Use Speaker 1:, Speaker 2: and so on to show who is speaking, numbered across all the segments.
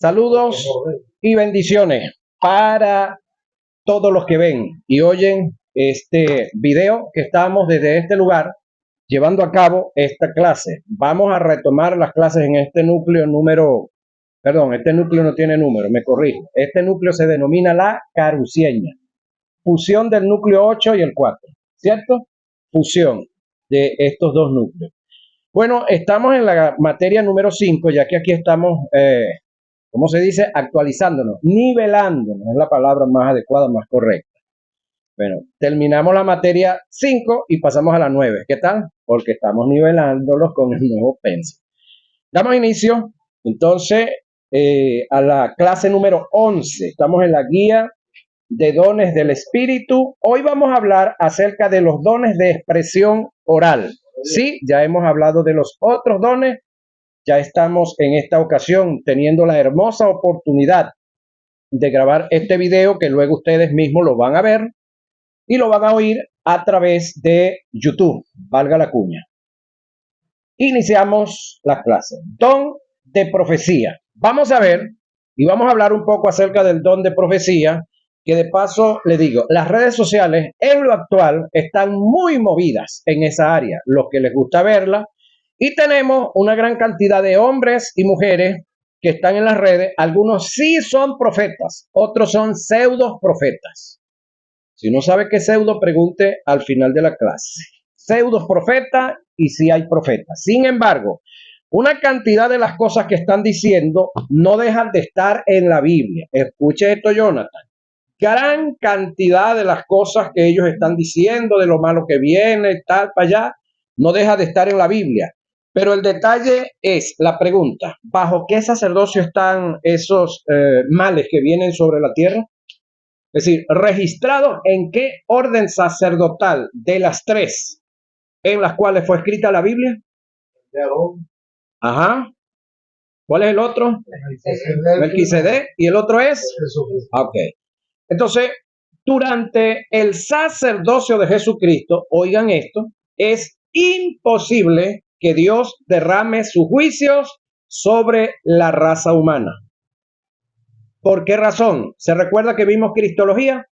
Speaker 1: Saludos y bendiciones para todos los que ven y oyen este video que estamos desde este lugar llevando a cabo esta clase. Vamos a retomar las clases en este núcleo este núcleo no tiene número, me corrijo. Este núcleo se denomina la carucieña. Fusión del núcleo 8 y el 4, ¿cierto? Fusión de estos dos núcleos. Bueno, estamos en la materia número 5, ya que aquí estamos, ¿cómo se dice? Actualizándonos, nivelándonos, es la palabra más adecuada, más correcta. Bueno, terminamos la materia 5 y pasamos a la 9. ¿Qué tal? Porque estamos nivelándolos con el nuevo pensum. Damos inicio, entonces, a la clase número 11. Estamos en la guía de dones del Espíritu. Hoy vamos a hablar acerca de los dones de expresión oral. Sí, ya hemos hablado de los otros dones. Ya estamos en esta ocasión teniendo la hermosa oportunidad de grabar este video que luego ustedes mismos lo van a ver y lo van a oír a través de YouTube, valga la cuña. Iniciamos la clase. Don de profecía. Vamos a ver y vamos a hablar un poco acerca del don de profecía, que de paso le digo, las redes sociales en lo actual están muy movidas en esa área, los que les gusta verla, y tenemos una gran cantidad de hombres y mujeres que están en las redes. Algunos sí son profetas, otros son pseudo profetas. Si no sabe qué es pseudo, pregunte al final de la clase. Pseudo profeta y sí hay profetas. Sin embargo, una cantidad de las cosas que están diciendo no dejan de estar en la Biblia. Escuche esto, Jonathan. Gran cantidad de las cosas que ellos están diciendo, de lo malo que viene, tal, para allá, no deja de estar en la Biblia. Pero el detalle es la pregunta, ¿bajo qué sacerdocio están esos males que vienen sobre la tierra? Es decir, registrados en qué orden sacerdotal de las tres en las cuales fue escrita la Biblia. Ajá. ¿Cuál es el otro? Melquisedec. ¿Y el otro es? Ok. Entonces, durante el sacerdocio de Jesucristo, oigan esto, es imposible que Dios derrame sus juicios sobre la raza humana. ¿Por qué razón? ¿Se recuerda que vimos Cristología?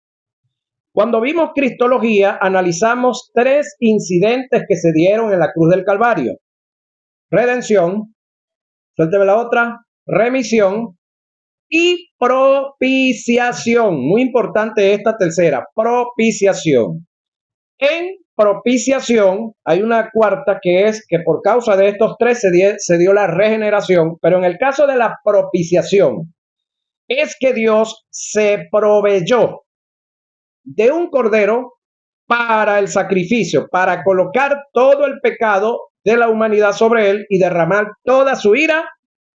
Speaker 1: Cuando vimos Cristología, analizamos 3 incidentes que se dieron en la cruz del Calvario. Redención, suélteme la otra, remisión y propiciación. Muy importante esta tercera, propiciación. En propiciación hay una cuarta que es que por causa de estos 3 se dio la regeneración, pero en el caso de la propiciación es que Dios se proveyó de un cordero para el sacrificio, para colocar todo el pecado de la humanidad sobre él y derramar toda su ira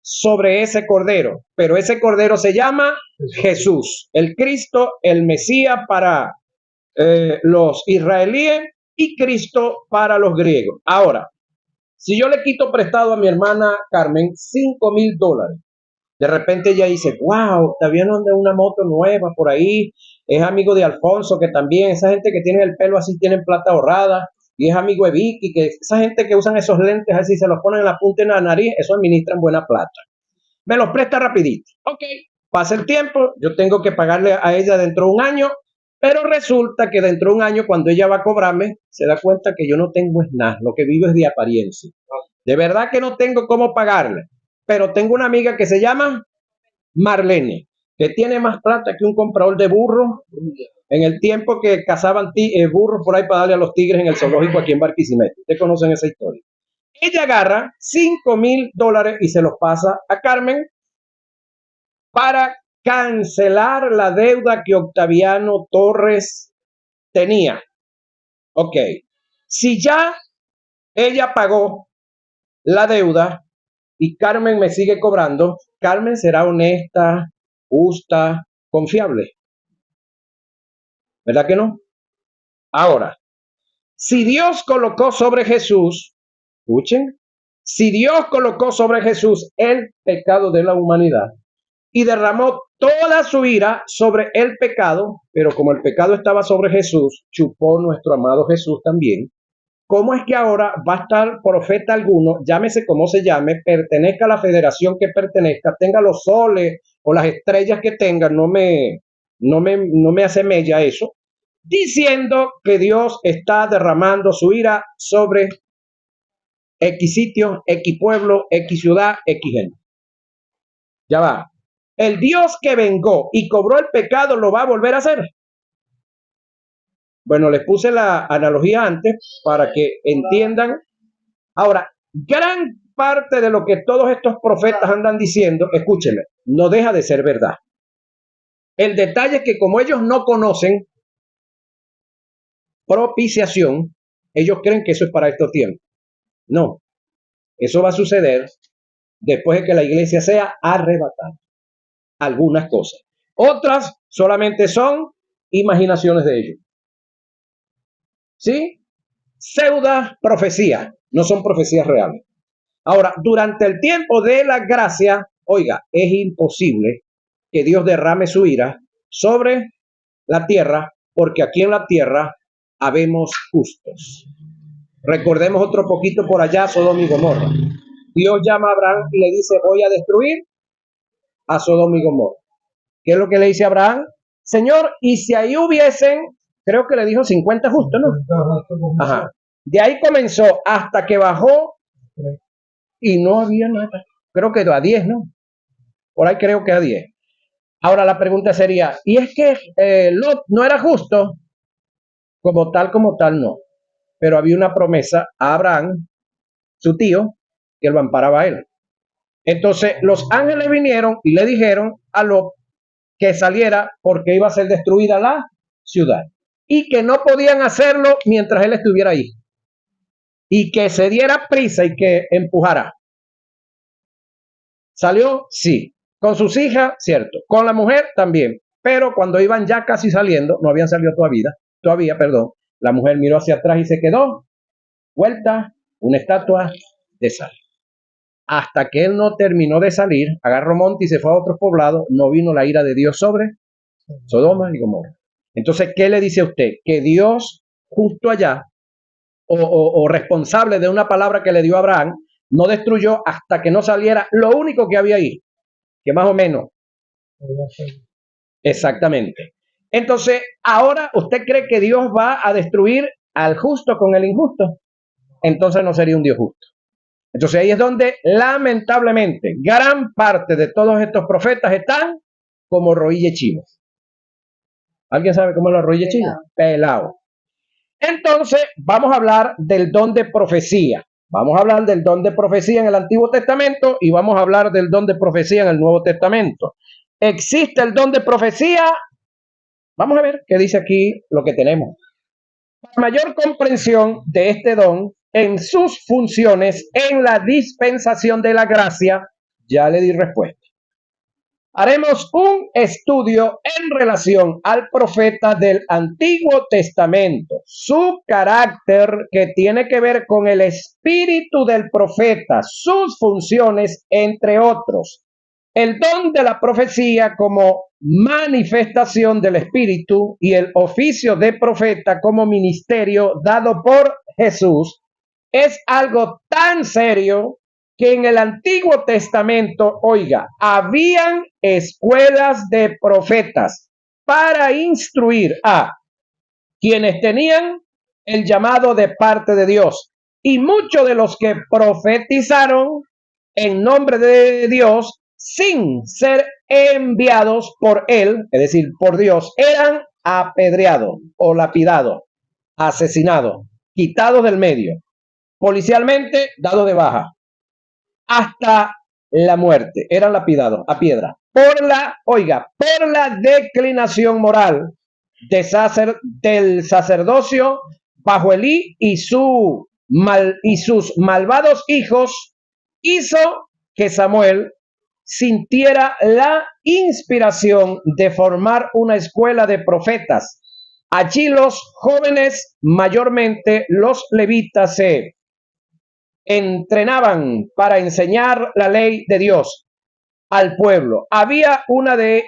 Speaker 1: sobre ese cordero. Pero ese cordero se llama Jesús, el Cristo, el Mesías para los israelíes y Cristo para los griegos. Ahora, si yo le quito prestado a mi hermana Carmen $5,000, de repente ella dice, wow, está viendo una moto nueva por ahí, es amigo de Alfonso, que también, esa gente que tiene el pelo así, tienen plata ahorrada, y es amigo de Vicky, que esa gente que usan esos lentes así, se los ponen en la punta de la nariz, eso administran buena plata. Me los presta rapidito. Ok, pasa el tiempo, yo tengo que pagarle a ella dentro de un año, pero resulta que dentro de un año, cuando ella va a cobrarme, se da cuenta que yo no tengo es nada, lo que vivo es de apariencia. De verdad que no tengo cómo pagarle. Pero tengo una amiga que se llama Marlene, que tiene más plata que un comprador de burros en el tiempo que cazaban burros por ahí para darle a los tigres en el zoológico aquí en Barquisimeto. Ustedes conocen esa historia. Ella agarra $5,000 y se los pasa a Carmen para cancelar la deuda que Octaviano Torres tenía. Ok, si ya ella pagó la deuda y Carmen me sigue cobrando, Carmen será honesta, justa, confiable. ¿Verdad que no? Ahora, si Dios colocó sobre Jesús, escuchen, si Dios colocó sobre Jesús el pecado de la humanidad y derramó toda su ira sobre el pecado, pero como el pecado estaba sobre Jesús, chupó nuestro amado Jesús también. ¿cómo es que ahora va a estar profeta alguno, llámese como se llame, pertenezca a la federación que pertenezca, tenga los soles o las estrellas que tenga, no me hace mella eso, diciendo que Dios está derramando su ira sobre X sitio, X pueblo, X ciudad, X gente? Ya va. El Dios que vengó y cobró el pecado lo va a volver a hacer. Bueno, les puse la analogía antes para que entiendan. Ahora, gran parte de lo que todos estos profetas andan diciendo, escúchenme, no deja de ser verdad. El detalle es que como ellos no conocen propiciación, ellos creen que eso es para estos tiempos. No, eso va a suceder después de que la iglesia sea arrebatada. Algunas cosas. Otras solamente son imaginaciones de ellos. ¿Sí? Pseudas profecías, no son profecías reales. Ahora, durante el tiempo de la gracia, oiga, es imposible que Dios derrame su ira sobre la tierra, porque aquí en la tierra habemos justos. Recordemos otro poquito por allá, Sodoma y Gomorra. Dios llama a Abraham y le dice, voy a destruir a Sodoma y Gomorra. ¿Qué es lo que le dice a Abraham? Señor, y si ahí hubiesen, creo que le dijo 50 justos, ¿no? Ajá. De ahí comenzó hasta que bajó y no había nada. Creo que a 10, ¿no? Por ahí creo que a 10. Ahora la pregunta sería, ¿y es que Lot no era justo? Como tal, no. Pero había una promesa a Abraham, su tío, que lo amparaba a él. Entonces los ángeles vinieron y le dijeron a Lot que saliera porque iba a ser destruida la ciudad. Y que no podían hacerlo mientras él estuviera ahí. Y que se diera prisa y que empujara. ¿Salió? Sí. Con sus hijas, cierto. Con la mujer también. Pero cuando iban ya casi saliendo, no habían salido todavía, la mujer miró hacia atrás y se quedó vuelta, una estatua de sal. Hasta que él no terminó de salir, agarró monte y se fue a otro poblado, no vino la ira de Dios sobre Sodoma y Gomorra. Entonces, ¿qué le dice a usted? Que Dios justo allá, o responsable de una palabra que le dio a Abraham, no destruyó hasta que no saliera lo único que había ahí, que más o menos. Exactamente. Entonces, ahora usted cree que Dios va a destruir al justo con el injusto. Entonces no sería un Dios justo. Entonces ahí es donde lamentablemente gran parte de todos estos profetas están como roille chino. ¿Alguien sabe cómo es la roille chino? Pelado. Entonces vamos a hablar del don de profecía. Vamos a hablar del don de profecía en el Antiguo Testamento y vamos a hablar del don de profecía en el Nuevo Testamento. ¿Existe el don de profecía? Vamos a ver qué dice aquí lo que tenemos. Para mayor comprensión de este don en sus funciones en la dispensación de la gracia, ya le di respuesta. Haremos un estudio en relación al profeta del Antiguo Testamento, su carácter que tiene que ver con el espíritu del profeta, sus funciones, entre otros. El don de la profecía como manifestación del espíritu y el oficio de profeta como ministerio dado por Jesús es algo tan serio que en el Antiguo Testamento, oiga, habían escuelas de profetas para instruir a quienes tenían el llamado de parte de Dios. Y muchos de los que profetizaron en nombre de Dios sin ser enviados por él, es decir, por Dios, eran apedreados o lapidados, asesinados, quitados del medio, policialmente dados de baja, hasta la muerte, eran lapidados a piedra, por la declinación moral del sacerdocio bajo Elí y sus malvados hijos, hizo que Samuel sintiera la inspiración de formar una escuela de profetas. Allí los jóvenes, mayormente los levitas, se entrenaban para enseñar la ley de Dios al pueblo. Había una de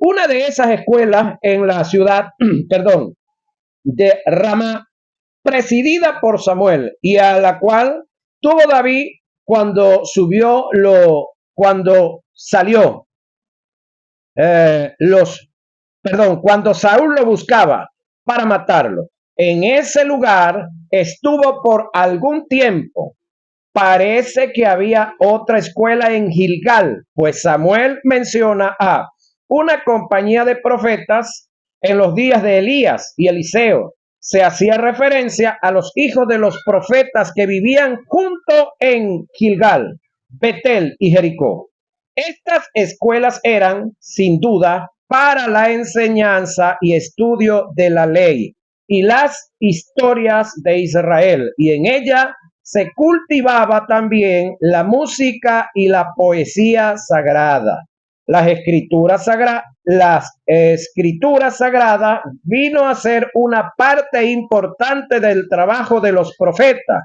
Speaker 1: esas escuelas en la ciudad, de Ramá, presidida por Samuel, y a la cual tuvo David cuando salió cuando Saúl lo buscaba para matarlo. En ese lugar estuvo por algún tiempo. Parece que había otra escuela en Gilgal, pues Samuel menciona a una compañía de profetas en los días de Elías y Eliseo. Se hacía referencia a los hijos de los profetas que vivían junto en Gilgal, Betel y Jericó. Estas escuelas eran, sin duda, para la enseñanza y estudio de la ley y las historias de Israel, y en ella se cultivaba también la música y la poesía sagrada. Las escrituras sagradas vino a ser una parte importante del trabajo de los profetas.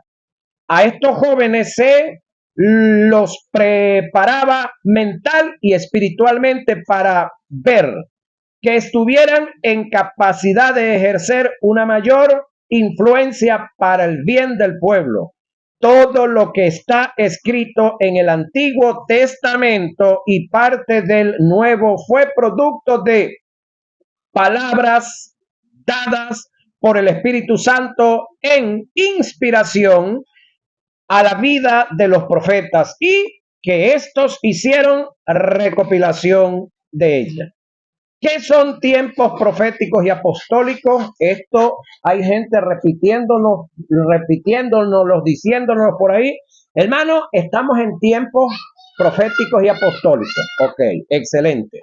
Speaker 1: A estos jóvenes se los preparaba mental y espiritualmente para ver que estuvieran en capacidad de ejercer una mayor influencia para el bien del pueblo. Todo lo que está escrito en el Antiguo Testamento y parte del Nuevo fue producto de palabras dadas por el Espíritu Santo en inspiración a la vida de los profetas, y que estos hicieron recopilación de ella. ¿Qué son tiempos proféticos y apostólicos? Esto hay gente repitiéndonos, diciéndonos por ahí. Hermano, estamos en tiempos proféticos y apostólicos. Ok, excelente.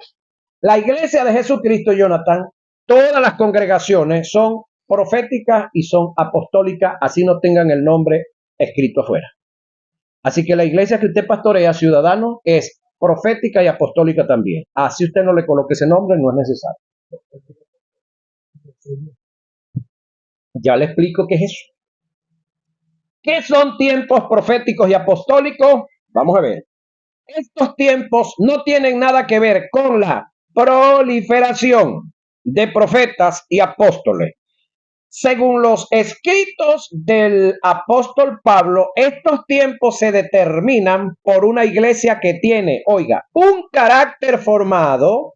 Speaker 1: La iglesia de Jesucristo, Jonathan, todas las congregaciones son proféticas y son apostólicas, así no tengan el nombre escrito afuera. Así que la iglesia que usted pastorea, ciudadano, es profética y apostólica también. Así usted no le coloque ese nombre, no es necesario. Ya le explico qué es eso. ¿Qué son tiempos proféticos y apostólicos? Vamos a ver. Estos tiempos no tienen nada que ver con la proliferación de profetas y apóstoles. Según los escritos del apóstol Pablo, estos tiempos se determinan por una iglesia que tiene, oiga, un carácter formado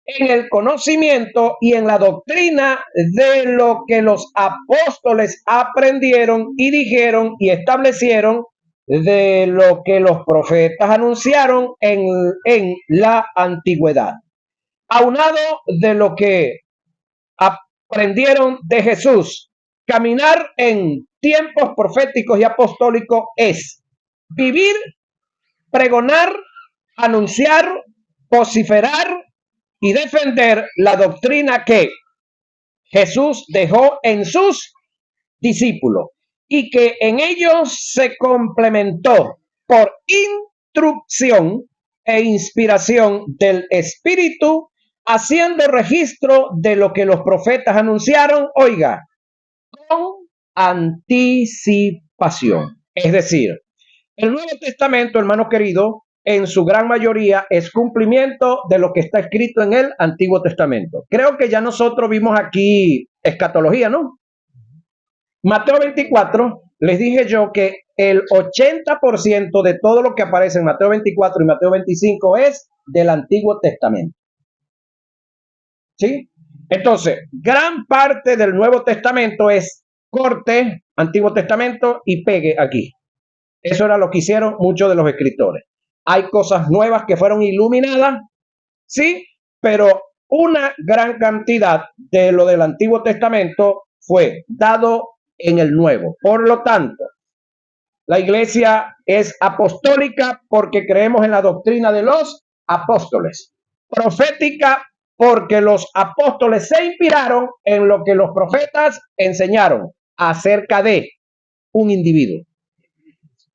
Speaker 1: en el conocimiento y en la doctrina de lo que los apóstoles aprendieron y dijeron y establecieron, de lo que los profetas anunciaron en la antigüedad. Aunado de lo que aprendieron de Jesús, caminar en tiempos proféticos y apostólicos es vivir, pregonar, anunciar, vociferar y defender la doctrina que Jesús dejó en sus discípulos y que en ellos se complementó por instrucción e inspiración del Espíritu, haciendo registro de lo que los profetas anunciaron, oiga, con anticipación. Es decir, el Nuevo Testamento, hermano querido, en su gran mayoría es cumplimiento de lo que está escrito en el Antiguo Testamento. Creo que ya nosotros vimos aquí escatología, ¿no? Mateo 24, les dije yo que el 80% de todo lo que aparece en Mateo 24 y Mateo 25 es del Antiguo Testamento. ¿Sí? Entonces, gran parte del Nuevo Testamento es corte, Antiguo Testamento, y pegue aquí. Eso era lo que hicieron muchos de los escritores. Hay cosas nuevas que fueron iluminadas, sí, pero una gran cantidad de lo del Antiguo Testamento fue dado en el Nuevo. Por lo tanto, la iglesia es apostólica porque creemos en la doctrina de los apóstoles. Profética porque los apóstoles se inspiraron en lo que los profetas enseñaron acerca de un individuo.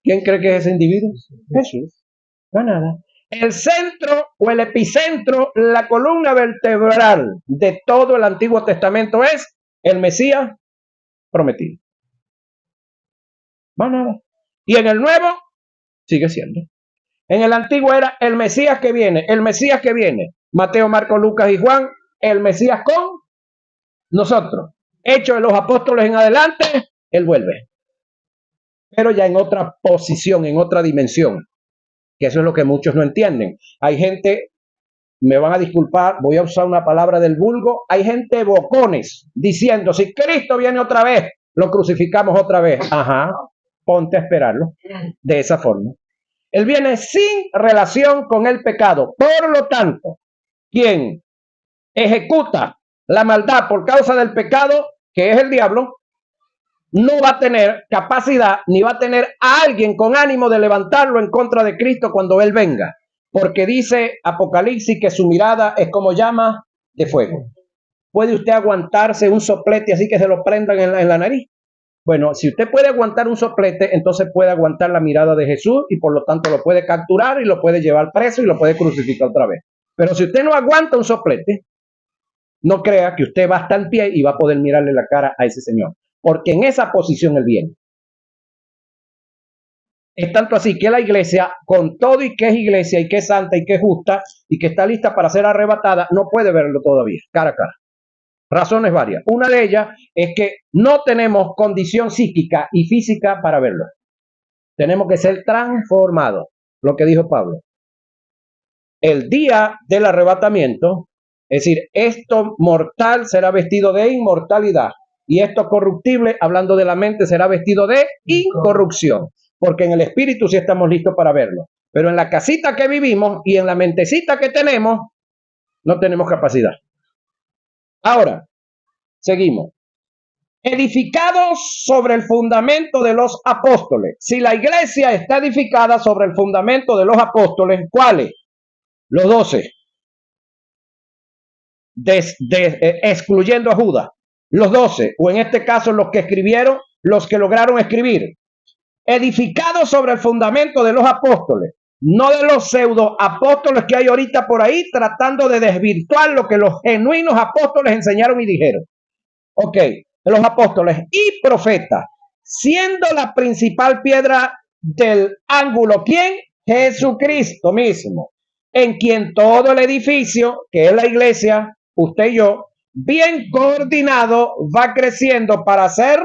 Speaker 1: ¿Quién cree que es ese individuo? Jesús. No, nada. El centro o el epicentro, la columna vertebral de todo el Antiguo Testamento es el Mesías prometido. No, nada. Y en el Nuevo sigue siendo. En el Antiguo era el Mesías que viene, Mateo, Marcos, Lucas y Juan, el Mesías con nosotros. Hechos de los Apóstoles en adelante, Él vuelve, pero ya en otra posición, en otra dimensión, que eso es lo que muchos no entienden. Hay gente, me van a disculpar, voy a usar una palabra del vulgo, hay gente bocones diciendo, si Cristo viene otra vez, lo crucificamos otra vez. Ajá, ponte a esperarlo de esa forma. Él viene sin relación con el pecado. Por lo tanto, quien ejecuta la maldad por causa del pecado, que es el diablo, no va a tener capacidad ni va a tener a alguien con ánimo de levantarlo en contra de Cristo cuando Él venga. Porque dice Apocalipsis que su mirada es como llama de fuego. ¿Puede usted aguantarse un soplete así que se lo prendan en la nariz? Bueno, si usted puede aguantar un soplete, entonces puede aguantar la mirada de Jesús y por lo tanto lo puede capturar y lo puede llevar preso y lo puede crucificar otra vez. Pero si usted no aguanta un soplete, no crea que usted va a estar en pie y va a poder mirarle la cara a ese señor, porque en esa posición él viene. Es tanto así que la iglesia, con todo y que es iglesia y que es santa y que es justa y que está lista para ser arrebatada, no puede verlo todavía, cara a cara. Razones varias. Una de ellas es que no tenemos condición psíquica y física para verlo. Tenemos que ser transformados, lo que dijo Pablo. El día del arrebatamiento, es decir, esto mortal será vestido de inmortalidad y esto corruptible, hablando de la mente, será vestido de incorrupción, porque en el espíritu sí estamos listos para verlo, pero en la casita que vivimos y en la mentecita que tenemos, no tenemos capacidad. Ahora, seguimos. Edificados sobre el fundamento de los apóstoles. Si la iglesia está edificada sobre el fundamento de los apóstoles, ¿cuáles? Los 12. Excluyendo a Judas. Los 12, o en este caso los que escribieron, los que lograron escribir. Edificados sobre el fundamento de los apóstoles. No de los pseudo apóstoles que hay ahorita por ahí tratando de desvirtuar lo que los genuinos apóstoles enseñaron y dijeron. Ok, los apóstoles y profetas, siendo la principal piedra del ángulo, ¿quién? Jesucristo mismo, en quien todo el edificio, que es la iglesia, usted y yo, bien coordinado, va creciendo para ser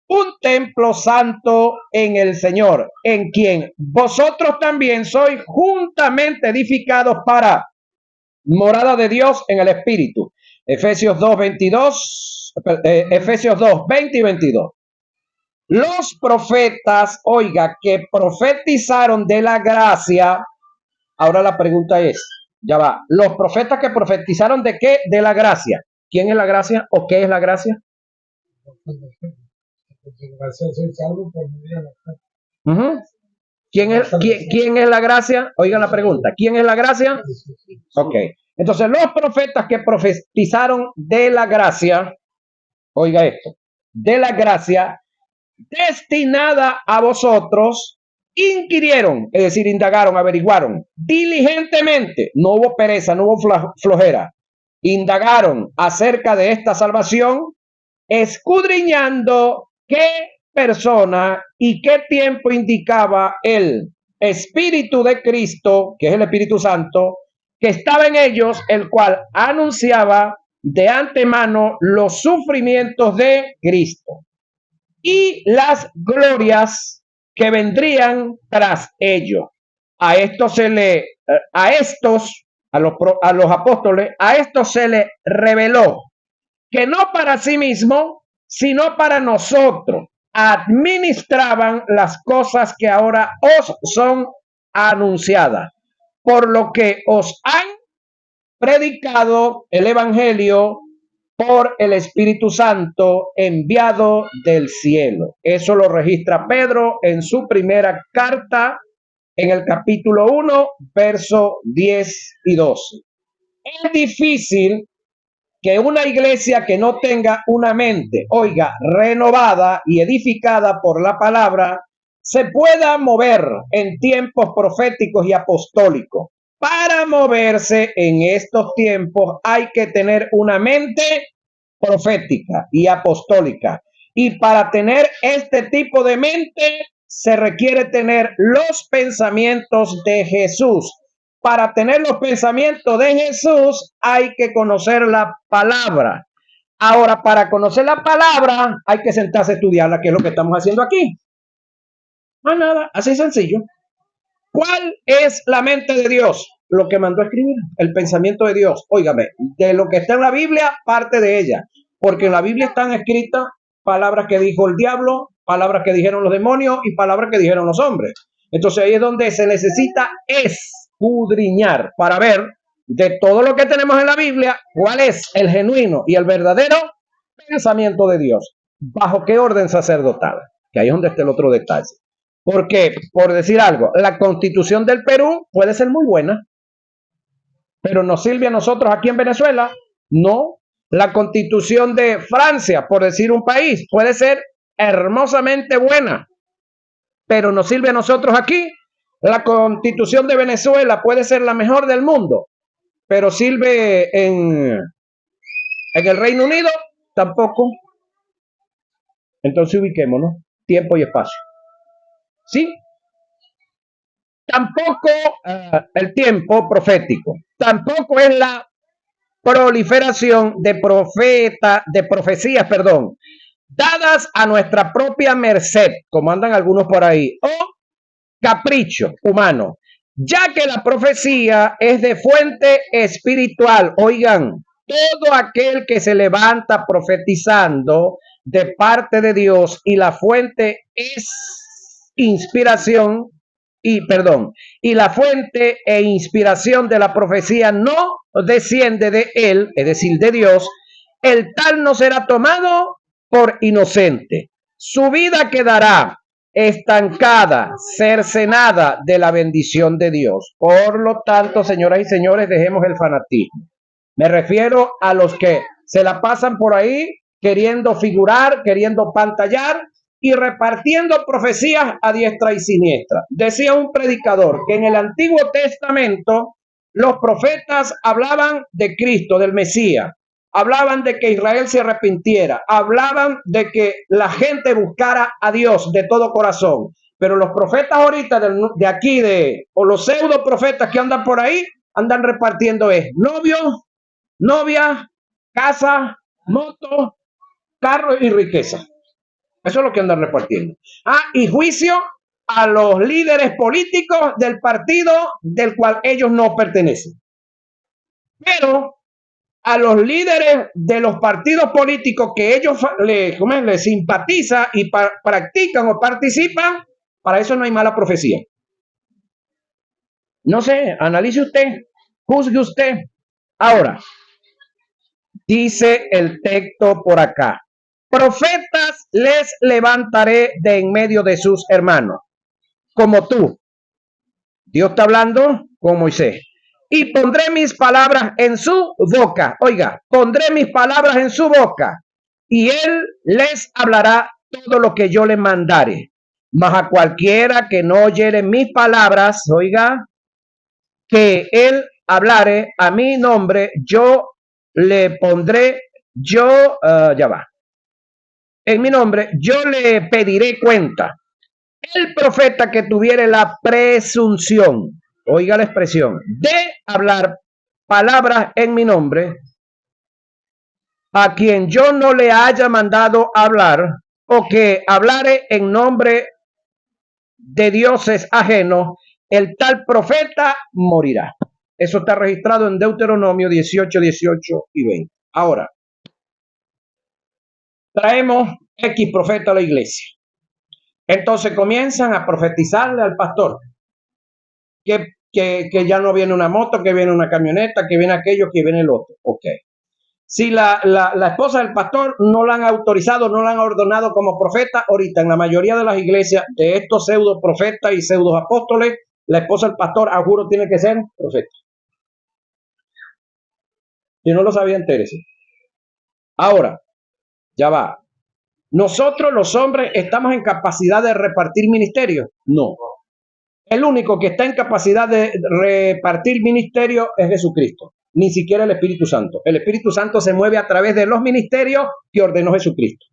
Speaker 1: un templo santo en el Señor, en quien vosotros también sois juntamente edificados para morada de Dios en el Espíritu. Efesios 2, 22, Efesios 2, 20 y 22. Los profetas, oiga, que profetizaron de la gracia. Ahora la pregunta es, ya va, los profetas que profetizaron de qué? De la gracia. ¿Quién es la gracia o qué es la gracia? ¿Quién es la gracia? Oigan la pregunta. ¿Quién es la gracia? Ok. Entonces, los profetas que profetizaron de la gracia, oiga esto, de la gracia destinada a vosotros, inquirieron, es decir, indagaron, averiguaron diligentemente, no hubo pereza, no hubo flojera, indagaron acerca de esta salvación, escudriñando qué persona y qué tiempo indicaba el Espíritu de Cristo, que es el Espíritu Santo, que estaba en ellos, el cual anunciaba de antemano los sufrimientos de Cristo y las glorias que vendrían tras ello. A los apóstoles, a estos se les reveló que no para sí mismo, sino para nosotros, administraban las cosas que ahora os son anunciadas, por lo que os han predicado el Evangelio por el Espíritu Santo enviado del cielo. Eso lo registra Pedro en su primera carta, en el capítulo 1, verso 10 y 12. Es difícil que una iglesia que no tenga una mente, oiga, renovada y edificada por la palabra, se pueda mover en tiempos proféticos y apostólicos. Para moverse en estos tiempos hay que tener una mente profética y apostólica. Y para tener este tipo de mente se requiere tener los pensamientos de Jesús. Para tener los pensamientos de Jesús hay que conocer la palabra. Ahora, para conocer la palabra, hay que sentarse a estudiarla, que es lo que estamos haciendo aquí. Más nada, así sencillo. ¿Cuál es la mente de Dios? Lo que mandó a escribir, el pensamiento de Dios. Óigame, de lo que está en la Biblia, parte de ella. Porque en la Biblia están escritas palabras que dijo el diablo, palabras que dijeron los demonios y palabras que dijeron los hombres. Entonces ahí es donde se necesita escudriñar para ver de todo lo que tenemos en la Biblia, cuál es el genuino y el verdadero pensamiento de Dios. ¿Bajo qué orden sacerdotal? Que ahí es donde está el otro detalle. Porque, por decir algo, la Constitución del Perú puede ser muy buena, pero nos sirve a nosotros aquí en Venezuela. No. La Constitución de Francia, por decir un país, puede ser hermosamente buena, pero nos sirve a nosotros aquí. La Constitución de Venezuela puede ser la mejor del mundo, pero sirve en el Reino Unido, tampoco. Entonces ubiquémonos, tiempo y espacio. ¿Sí? Tampoco el tiempo profético, tampoco es la proliferación de profecías, dadas a nuestra propia merced, como andan algunos por ahí, o capricho humano, ya que la profecía es de fuente espiritual. Oigan, todo aquel que se levanta profetizando de parte de Dios y la fuente es inspiración, y la fuente e inspiración de la profecía no desciende de él, es decir, de Dios, el tal no será tomado por inocente. Su vida quedará estancada, cercenada de la bendición de Dios. Por lo tanto, señoras y señores, dejemos el fanatismo. Me refiero a los que se la pasan por ahí queriendo figurar, queriendo pantallar y repartiendo profecías a diestra y siniestra. Decía un predicador que en el Antiguo Testamento los profetas hablaban de Cristo, del Mesías, hablaban de que Israel se arrepintiera, hablaban de que la gente buscara a Dios de todo corazón. Pero los profetas ahorita de aquí, o los pseudo profetas que andan por ahí, andan repartiendo novios, novias, casa, moto, carro y riqueza. Eso es lo que andan repartiendo. Y juicio a los líderes políticos del partido del cual ellos no pertenecen. Pero a los líderes de los partidos políticos que ellos les simpatizan y practican o participan, para eso no hay mala profecía. No sé, analice usted, juzgue usted. Ahora, dice el texto por acá: profetas les levantaré de en medio de sus hermanos, como tú. Dios está hablando con Moisés. Y pondré mis palabras en su boca. Oiga, pondré mis palabras en su boca, y él les hablará todo lo que yo le mandare. Mas a cualquiera que no oyere mis palabras, oiga, que él hablare a mi nombre, yo le pondré, ya va. En mi nombre, yo le pediré cuenta. El profeta que tuviere la presunción, oiga la expresión, de hablar palabras en mi nombre, a quien yo no le haya mandado hablar, o que hablare en nombre de dioses ajenos, el tal profeta morirá. Eso está registrado en Deuteronomio 18, 18 y 20. Ahora, traemos X profeta a la iglesia. Entonces comienzan a profetizarle al pastor que ya no viene una moto, que viene una camioneta, que viene aquello, que viene el otro. Ok. Si la esposa del pastor no la han autorizado, no la han ordenado como profeta, ahorita en la mayoría de las iglesias de estos pseudo profetas y pseudo apóstoles, la esposa del pastor, a juro, tiene que ser profeta. Si no lo sabía, entérese. Ahora, ya va. ¿Nosotros los hombres estamos en capacidad de repartir ministerios? No. El único que está en capacidad de repartir ministerio es Jesucristo, ni siquiera el Espíritu Santo. El Espíritu Santo se mueve a través de los ministerios que ordenó Jesucristo.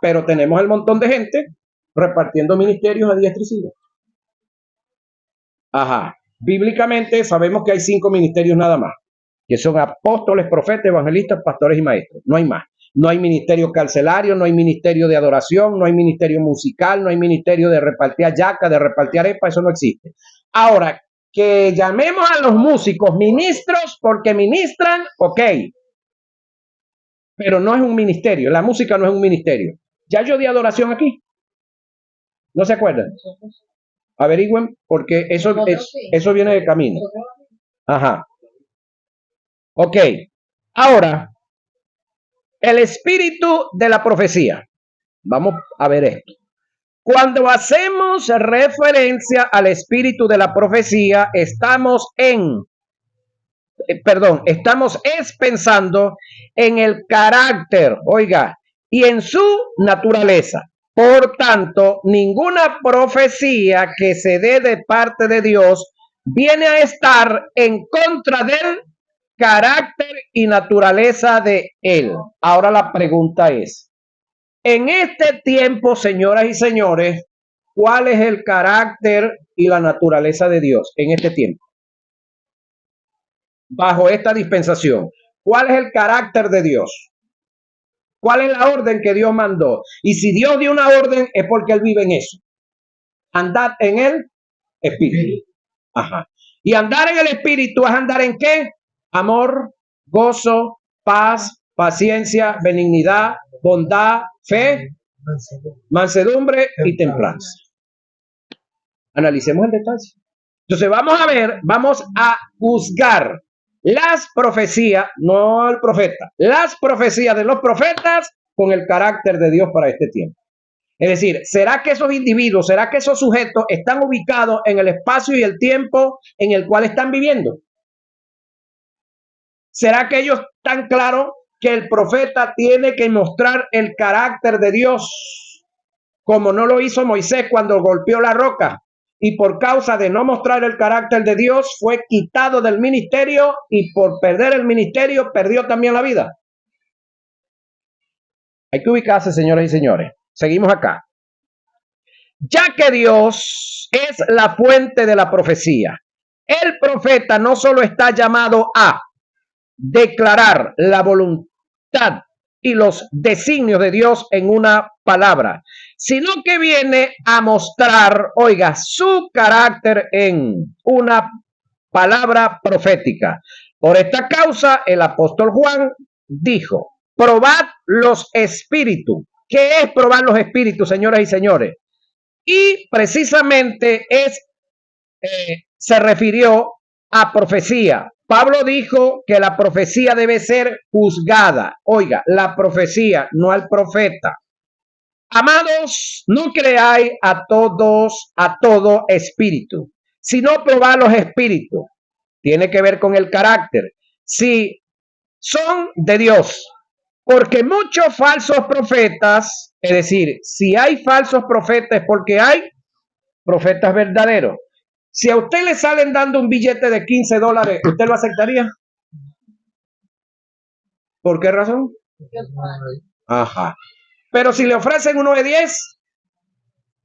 Speaker 1: Pero tenemos el montón de gente repartiendo ministerios a diestra y siniestra. Bíblicamente sabemos que hay 5 ministerios nada más. que son apóstoles, profetas, evangelistas, pastores y maestros. No hay más. No hay ministerio carcelario, no hay ministerio de adoración, no hay ministerio musical, no hay ministerio de repartir yaca, de repartir arepa, eso no existe. Ahora, que llamemos a los músicos ministros porque ministran, ok, pero no es un ministerio, la música no es un ministerio. Ya yo di adoración aquí, ¿no se acuerdan? Averigüen, porque eso viene de camino. Ajá. Ok, ahora, el espíritu de la profecía. Vamos a ver esto. Cuando hacemos referencia al espíritu de la profecía, estamos pensando en el carácter, oiga, y en su naturaleza. Por tanto, ninguna profecía que se dé de parte de Dios viene a estar en contra del carácter y naturaleza de Él. Ahora la pregunta es, en este tiempo, señoras y señores, ¿cuál es el carácter y la naturaleza de Dios en este tiempo? Bajo esta dispensación, ¿cuál es el carácter de Dios? ¿Cuál es la orden que Dios mandó? Y si Dios dio una orden es porque Él vive en eso. Andad en el Espíritu. Ajá. Y andar en el Espíritu es andar en ¿qué? Amor, gozo, paz, paciencia, benignidad, bondad, fe, mansedumbre y templanza. Analicemos el detalle. Entonces vamos a juzgar las profecías, no el profeta, las profecías de los profetas con el carácter de Dios para este tiempo. Es decir, ¿será que esos individuos, será que esos sujetos están ubicados en el espacio y el tiempo en el cual están viviendo? ¿Será que ellos están claros que el profeta tiene que mostrar el carácter de Dios como no lo hizo Moisés cuando golpeó la roca? Y por causa de no mostrar el carácter de Dios fue quitado del ministerio y por perder el ministerio perdió también la vida. Hay que ubicarse, señoras y señores. Seguimos acá. Ya que Dios es la fuente de la profecía, el profeta no solo está llamado a declarar la voluntad y los designios de Dios en una palabra, sino que viene a mostrar, oiga, su carácter en una palabra profética. Por esta causa, el apóstol Juan dijo, probad los espíritus. ¿Qué es probar los espíritus, señoras y señores? Y precisamente se refirió a profecía. Pablo dijo que la profecía debe ser juzgada. Oiga, la profecía, no al profeta. Amados, no creáis a todo espíritu, sino probad los espíritus. Tiene que ver con el carácter. Si son de Dios, porque muchos falsos profetas, es decir, si hay falsos profetas es porque hay profetas verdaderos. Si a usted le salen dando un billete de $15, ¿usted lo aceptaría? ¿Por qué razón? Ajá. Pero si le ofrecen uno de 10,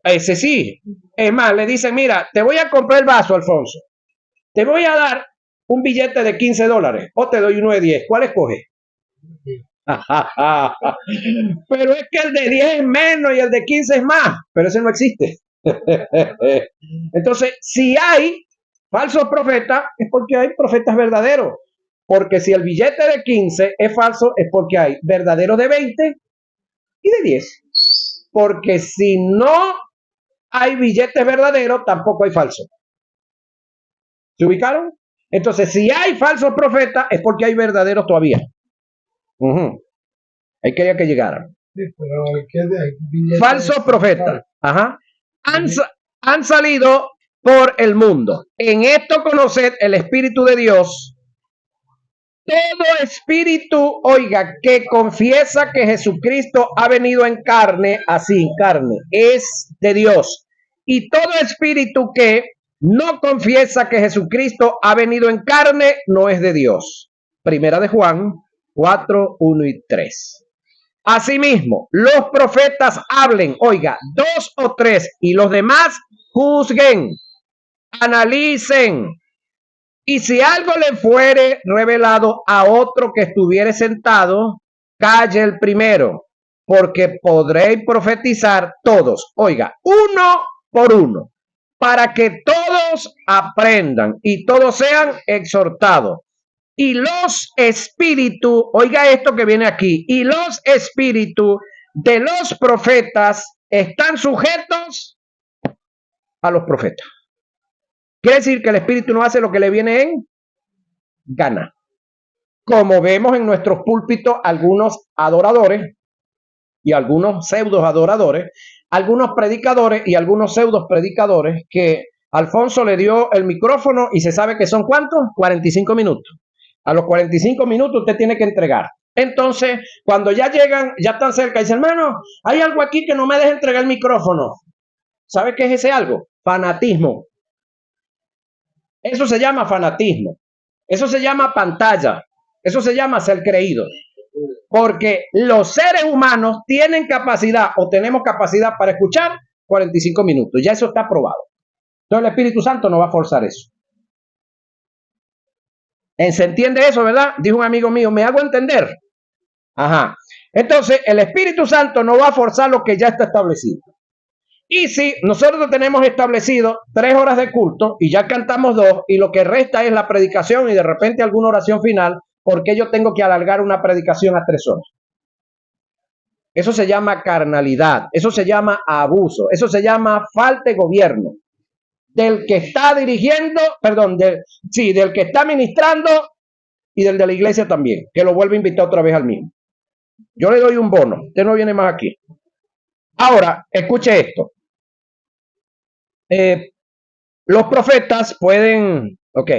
Speaker 1: ese sí. Es más, le dicen, mira, te voy a comprar el vaso, Alfonso. Te voy a dar un billete de $15 o te doy uno de 10. ¿Cuál escoge? Pero es que el de 10 es menos y el de 15 es más. Pero ese no existe. Entonces, si hay falsos profetas, es porque hay profetas verdaderos. Porque si el billete de 15 es falso, es porque hay verdaderos de 20 y de 10. Porque si no hay billetes verdaderos, tampoco hay falsos. ¿Se ubicaron? Entonces, si hay falsos profetas, es porque hay verdaderos todavía. Ahí quería que llegaran. Sí, falsos profetas. Ajá. Han salido por el mundo. En esto conoced el Espíritu de Dios. Todo espíritu, oiga, que confiesa que Jesucristo ha venido en carne, así en carne, es de Dios. Y todo espíritu que no confiesa que Jesucristo ha venido en carne, no es de Dios. Primera de Juan 4, 1 y 3. Asimismo, los profetas hablen, oiga, 2 o 3, y los demás juzguen, analicen, Y si algo le fuere revelado a otro que estuviere sentado, calle el primero, porque podréis profetizar todos. Oiga, uno por uno, para que todos aprendan y todos sean exhortados. Y los espíritus, oiga esto que viene aquí, y los espíritus de los profetas están sujetos a los profetas. Quiere decir que el espíritu no hace lo que le viene en gana. Como vemos en nuestros púlpitos, algunos adoradores y algunos pseudos adoradores, algunos predicadores y algunos pseudos predicadores que Alfonso le dio el micrófono y se sabe que son ¿cuántos? 45 minutos. A los 45 minutos usted tiene que entregar. Entonces, cuando ya llegan, ya están cerca, dice, hermano, hay algo aquí que no me deja entregar el micrófono. ¿Sabe qué es ese algo? Fanatismo. Eso se llama fanatismo. Eso se llama pantalla. Eso se llama ser creído. Porque los seres humanos tienen capacidad o tenemos capacidad para escuchar 45 minutos. Ya eso está probado. Entonces el Espíritu Santo no va a forzar eso. ¿Se entiende eso, verdad? Dijo un amigo mío, ¿me hago entender? Ajá. Entonces el Espíritu Santo no va a forzar lo que ya está establecido. Y si nosotros tenemos establecido 3 horas de culto y ya cantamos 2 y lo que resta es la predicación y de repente alguna oración final, ¿por qué yo tengo que alargar una predicación a 3 horas? Eso se llama carnalidad, eso se llama abuso, eso se llama falta de gobierno del que está dirigiendo, perdón, del que está ministrando y del de la iglesia también, que lo vuelve a invitar otra vez al mismo. Yo le doy un bono, usted no viene más aquí. Ahora, escuche esto. Los profetas pueden, ok,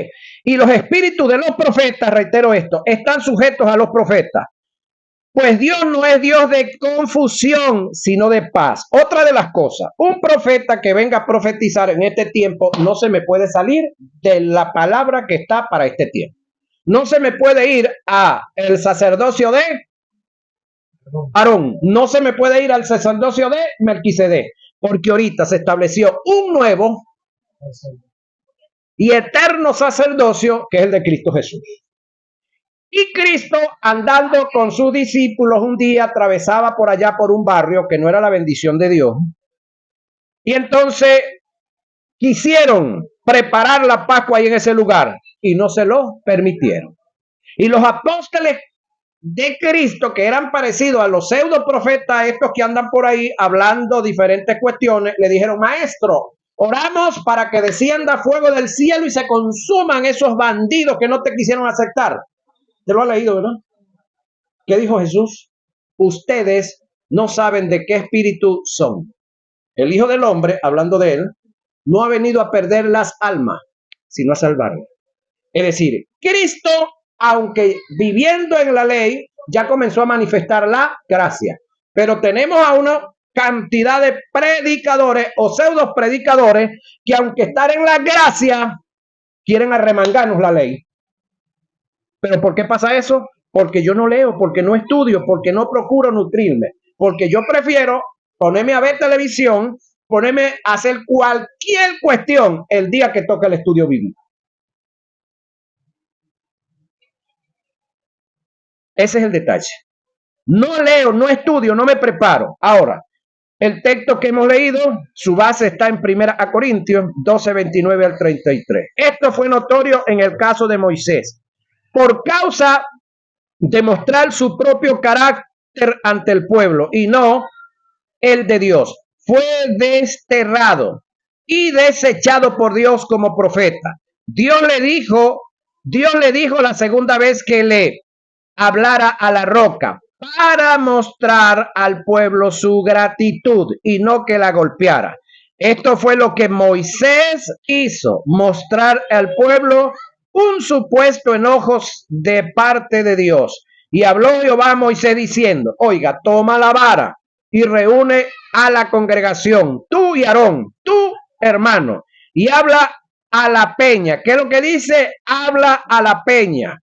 Speaker 1: y los espíritus de los profetas, reitero esto, están sujetos a los profetas. Pues Dios no es Dios de confusión, sino de paz. Otra de las cosas, un profeta que venga a profetizar en este tiempo no se me puede salir de la palabra que está para este tiempo. No se me puede ir a el sacerdocio de Aarón, no se me puede ir al sacerdocio de Melquisedec, porque ahorita se estableció un nuevo y eterno sacerdocio que es el de Cristo Jesús. Y Cristo, andando con sus discípulos un día, atravesaba por allá por un barrio que no era la bendición de Dios. Y entonces quisieron preparar la Pascua ahí en ese lugar y no se lo permitieron. Y los apóstoles de Cristo, que eran parecidos a los pseudo profetas, estos que andan por ahí hablando diferentes cuestiones, le dijeron, maestro, oramos para que descienda fuego del cielo y se consuman esos bandidos que no te quisieron aceptar. ¿Te lo ha leído, verdad? ¿Qué dijo Jesús? Ustedes no saben de qué espíritu son. El Hijo del Hombre, hablando de él, no ha venido a perder las almas, sino a salvarlas. Es decir, Cristo, aunque viviendo en la ley, ya comenzó a manifestar la gracia. Pero tenemos a una cantidad de predicadores o pseudo predicadores que aunque están en la gracia, quieren arremangarnos la ley. ¿Pero por qué pasa eso? Porque yo no leo, porque no estudio, porque no procuro nutrirme, porque yo prefiero ponerme a ver televisión, ponerme a hacer cualquier cuestión el día que toque el estudio bíblico. Ese es el detalle. No leo, no estudio, no me preparo. Ahora, el texto que hemos leído, su base está en 1 Corintios 12, 29 al 33. Esto fue notorio en el caso de Moisés. Por causa de mostrar su propio carácter ante el pueblo y no el de Dios, fue desterrado y desechado por Dios como profeta. Dios le dijo la segunda vez que le hablara a la roca para mostrar al pueblo su gratitud y no que la golpeara. Esto fue lo que Moisés hizo, mostrar al pueblo un supuesto enojo de parte de Dios. Y habló Jehová a Moisés diciendo, oiga, toma la vara y reúne a la congregación, tú y Aarón, tú hermano, y habla a la peña. ¿Qué es lo que dice? Habla a la peña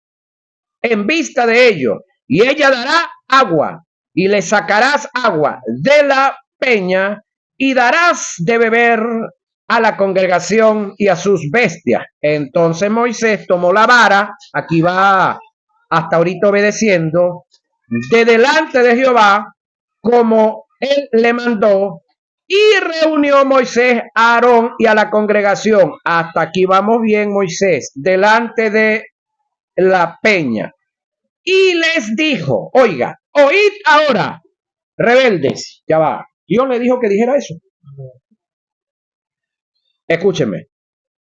Speaker 1: en vista de ello, y ella dará agua, y le sacarás agua de la peña, y darás de beber a la congregación y a sus bestias. Entonces Moisés tomó la vara, aquí va hasta ahorita obedeciendo, de delante de Jehová, como él le mandó, y reunió Moisés a Aarón y a la congregación. Hasta aquí vamos bien, Moisés, delante de la peña. Y les dijo, oiga, oíd ahora, rebeldes. Ya va. Dios le dijo que dijera eso. Escúcheme.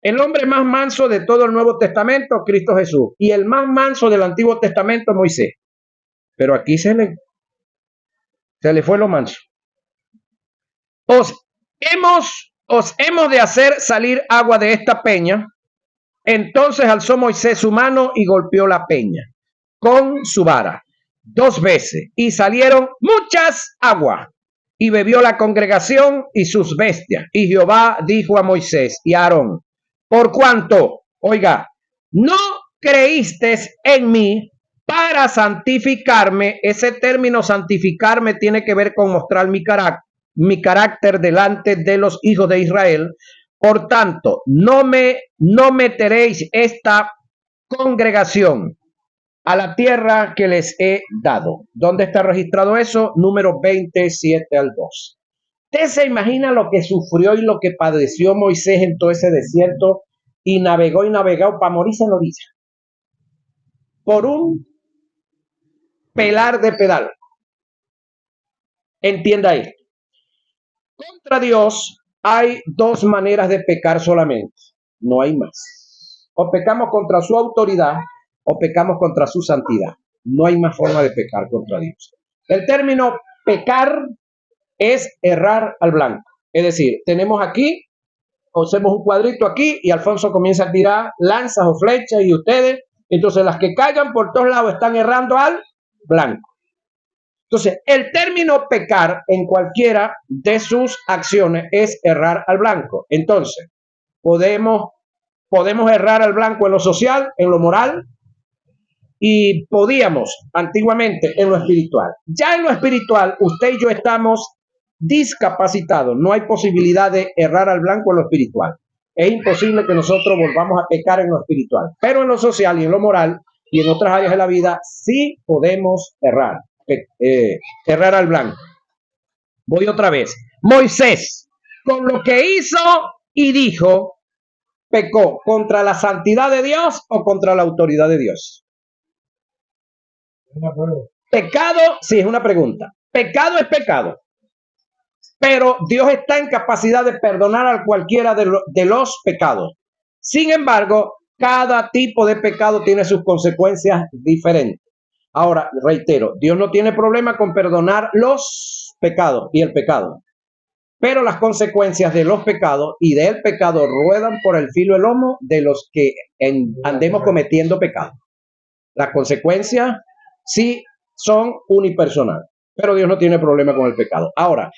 Speaker 1: El hombre más manso de todo el Nuevo Testamento, Cristo Jesús. Y el más manso del Antiguo Testamento, Moisés. Pero aquí se le fue lo manso. Os hemos de hacer salir agua de esta peña. Entonces alzó Moisés su mano y golpeó la peña con su vara 2 veces, y salieron muchas aguas, y bebió la congregación y sus bestias. Y Jehová dijo a Moisés y a Aarón, por cuanto, oiga, no creísteis en mí para santificarme. Ese término santificarme tiene que ver con mostrar mi carácter delante de los hijos de Israel. Por tanto, no meteréis esta congregación a la tierra que les he dado. ¿Dónde está registrado eso? Número 27 al 2. ¿Usted se imagina lo que sufrió y lo que padeció Moisés en todo ese desierto? Y navegó para morirse en la orilla. Por un pelar de pedal. Entienda esto. Contra Dios hay 2 maneras de pecar solamente. No hay más. O pecamos contra su autoridad o pecamos contra su santidad. No hay más forma de pecar contra Dios. El término pecar es errar al blanco. Es decir, tenemos aquí, hacemos un cuadrito aquí y Alfonso comienza a tirar lanzas o flechas y ustedes, entonces las que caigan por todos lados están errando al blanco. Entonces, el término pecar en cualquiera de sus acciones es errar al blanco. Entonces, podemos errar al blanco en lo social, en lo moral, y podíamos antiguamente en lo espiritual. Ya en lo espiritual, usted y yo estamos discapacitados. No hay posibilidad de errar al blanco en lo espiritual. Es imposible que nosotros volvamos a pecar en lo espiritual. Pero en lo social y en lo moral y en otras áreas de la vida sí podemos errar. Errar al blanco. Voy otra vez. Moisés, con lo que hizo y dijo, ¿pecó contra la santidad de Dios o contra la autoridad de Dios? Pecado, sí, es una pregunta. Pecado es pecado. Pero Dios está en capacidad de perdonar a cualquiera de los pecados. Sin embargo, cada tipo de pecado tiene sus consecuencias diferentes. Ahora, reitero, Dios no tiene problema con perdonar los pecados y el pecado. Pero las consecuencias de los pecados y del pecado ruedan por el filo del lomo de los que andemos cometiendo pecado. Las consecuencias sí son unipersonales, pero Dios no tiene problema con el pecado. Ahora,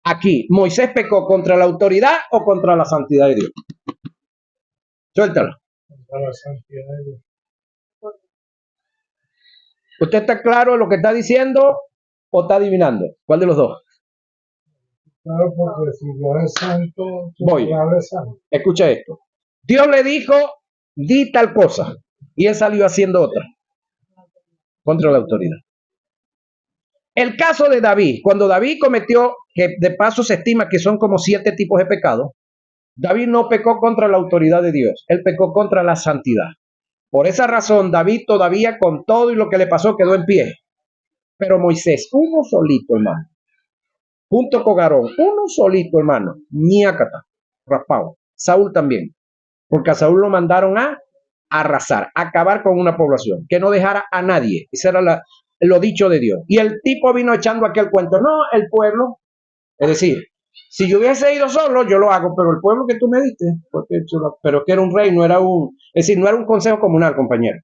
Speaker 1: aquí, ¿Moisés pecó contra la autoridad o contra la santidad de Dios? Suéltalo. Contra la santidad de Dios. ¿Usted está claro en lo que está diciendo o está adivinando? ¿Cuál de los dos?
Speaker 2: Claro, porque si Dios es santo,
Speaker 1: voy.
Speaker 2: Es santo.
Speaker 1: Escucha esto. Dios le dijo, di tal cosa, y él salió haciendo otra. Contra la autoridad. El caso de David, cuando David cometió, que de paso se estima que son como 7 tipos de pecado, David no pecó contra la autoridad de Dios, él pecó contra la santidad. Por esa razón, David todavía con todo y lo que le pasó quedó en pie. Pero Moisés, uno solito, hermano, junto con Aarón, uno solito, hermano, ñácata, raspado. Saúl también, porque a Saúl lo mandaron a arrasar, a acabar con una población, que no dejara a nadie. Ese era lo dicho de Dios. Y el tipo vino echando aquel cuento, no, el pueblo, es decir, si yo hubiese ido solo, yo lo hago, pero el pueblo que tú me diste, pero que era un rey, no era es decir, no era un consejo comunal, compañero,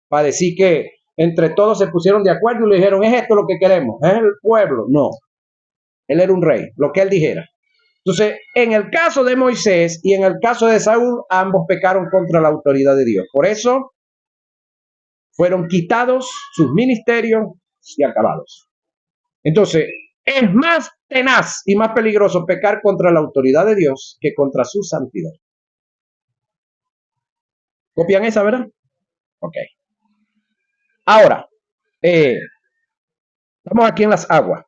Speaker 1: para decir que entre todos se pusieron de acuerdo y le dijeron, es esto lo que queremos, es el pueblo. No, él era un rey, lo que él dijera. Entonces, en el caso de Moisés y en el caso de Saúl, ambos pecaron contra la autoridad de Dios. Por eso, fueron quitados sus ministerios y acabados. Entonces, Es más tenaz y más peligroso pecar contra la autoridad de Dios que contra su santidad. ¿Copian esa, verdad? Ok. Ahora, estamos aquí en las aguas.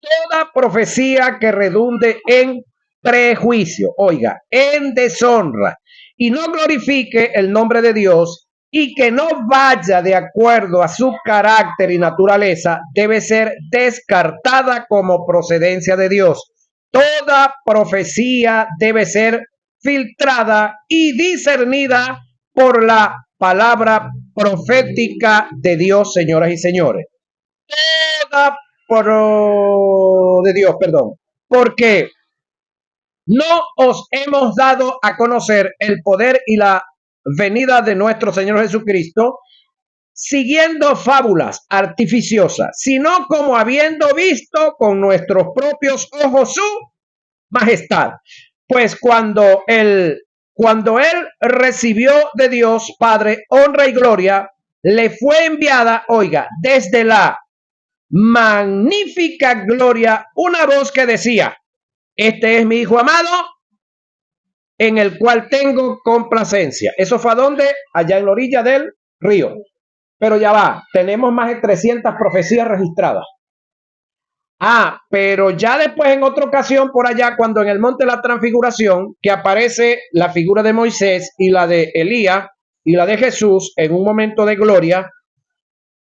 Speaker 1: Toda profecía que redunde en prejuicio, oiga, en deshonra, y no glorifique el nombre de Dios y que no vaya de acuerdo a su carácter y naturaleza, debe ser descartada como procedencia de Dios. Toda profecía debe ser filtrada y discernida por la palabra profética de Dios, señoras y señores. Toda de Dios, perdón, porque no os hemos dado a conocer el poder y la venida de nuestro Señor Jesucristo siguiendo fábulas artificiosas, sino como habiendo visto con nuestros propios ojos su majestad. Pues cuando él recibió de Dios Padre honra y gloria, le fue enviada, oiga, desde la magnífica gloria, una voz que decía: este es mi hijo amado, en el cual tengo complacencia. ¿Eso fue a dónde? Allá en la orilla del río. Pero ya va, tenemos más de 300 profecías registradas. Pero ya después, en otra ocasión, por allá, cuando en el monte de la transfiguración, que aparece la figura de Moisés y la de Elías y la de Jesús en un momento de gloria,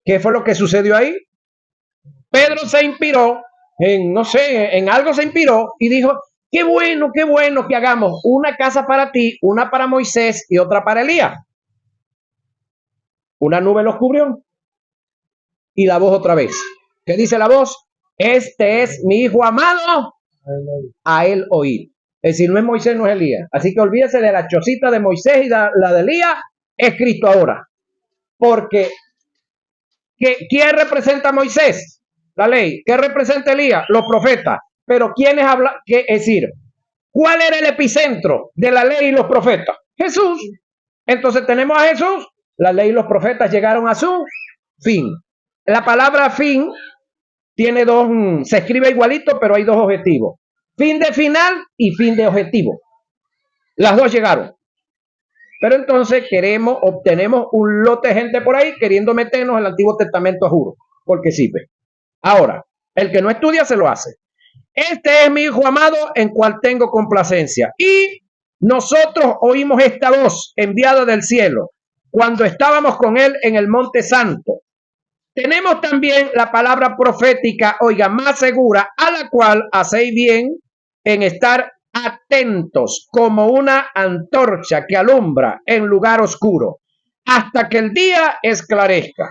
Speaker 1: ¿qué fue lo que sucedió ahí? Pedro se inspiró en algo se inspiró y dijo: qué bueno que hagamos una casa para ti, una para Moisés y otra para Elías. Una nube los cubrió y la voz otra vez. ¿Qué dice la voz? Este es mi hijo amado, a él oír. Es decir, no es Moisés, no es Elías. Así que olvídese de la chocita de Moisés y la de Elías, es Cristo ahora. Porque ¿quién representa a Moisés? La ley. ¿Qué representa Elías? Los profetas. Pero ¿quiénes hablan? Es decir, ¿cuál era el epicentro de la ley y los profetas? Jesús. Entonces tenemos a Jesús. La ley y los profetas llegaron a su fin. La palabra fin tiene dos, se escribe igualito, pero hay dos objetivos. Fin de final y fin de objetivo. Las dos llegaron. Pero entonces obtenemos un lote de gente por ahí queriendo meternos el Antiguo Testamento a juro, porque sirve. Ahora, el que no estudia se lo hace. Este es mi hijo amado en cual tengo complacencia. Y nosotros oímos esta voz enviada del cielo cuando estábamos con él en el Monte Santo. Tenemos también la palabra profética, oiga, más segura, a la cual hacéis bien en estar atentos como una antorcha que alumbra en lugar oscuro, hasta que el día esclarezca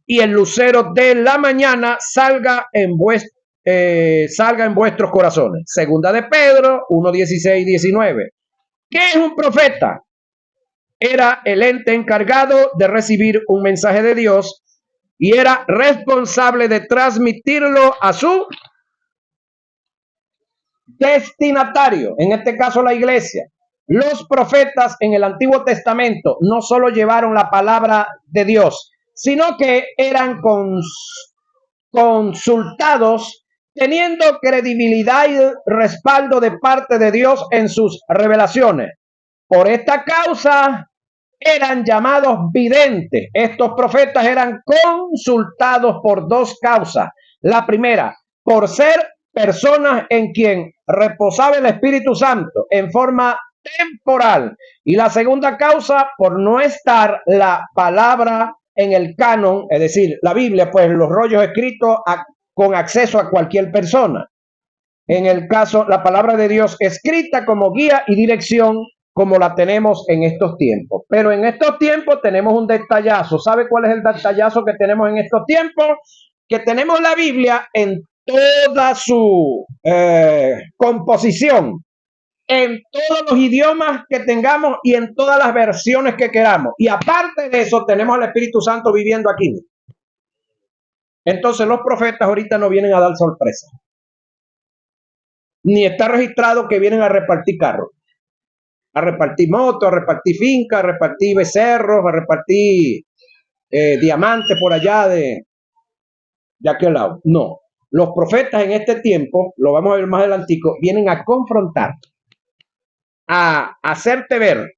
Speaker 1: y el lucero de la mañana salga en vuestros corazones. Segunda de Pedro 1:16-19. ¿Qué es un profeta? Era el ente encargado de recibir un mensaje de Dios y era responsable de transmitirlo a su destinatario, en este caso la iglesia. Los profetas en el Antiguo Testamento no solo llevaron la palabra de Dios, sino que eran consultados teniendo credibilidad y respaldo de parte de Dios en sus revelaciones. Por esta causa eran llamados videntes. Estos profetas eran consultados por dos causas. La primera, por ser personas en quien reposaba el Espíritu Santo en forma temporal. Y la segunda causa, por no estar la palabra en el canon, es decir, la Biblia, pues los rollos escritos con acceso a cualquier persona. En el caso, la palabra de Dios escrita como guía y dirección, como la tenemos en estos tiempos. Pero en estos tiempos tenemos un detallazo. ¿Sabe cuál es el detallazo que tenemos en estos tiempos? Que tenemos la Biblia en toda su composición, en todos los idiomas que tengamos y en todas las versiones que queramos. Y aparte de eso, tenemos al Espíritu Santo viviendo aquí. Entonces los profetas ahorita no vienen a dar sorpresa. Ni está registrado que vienen a repartir carros, a repartir motos, a repartir fincas, a repartir becerros, a repartir diamantes por allá de aquel lado. No. los profetas en este tiempo, lo vamos a ver más adelantico, vienen a confrontar, a hacerte ver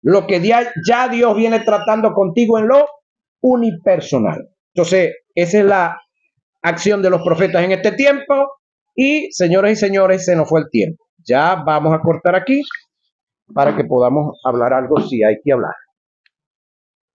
Speaker 1: lo que ya Dios viene tratando contigo en lo unipersonal. Entonces, esa es la acción de los profetas en este tiempo. Y, señoras y señores, se nos fue el tiempo. Ya vamos a cortar aquí para que podamos hablar algo si hay que hablar.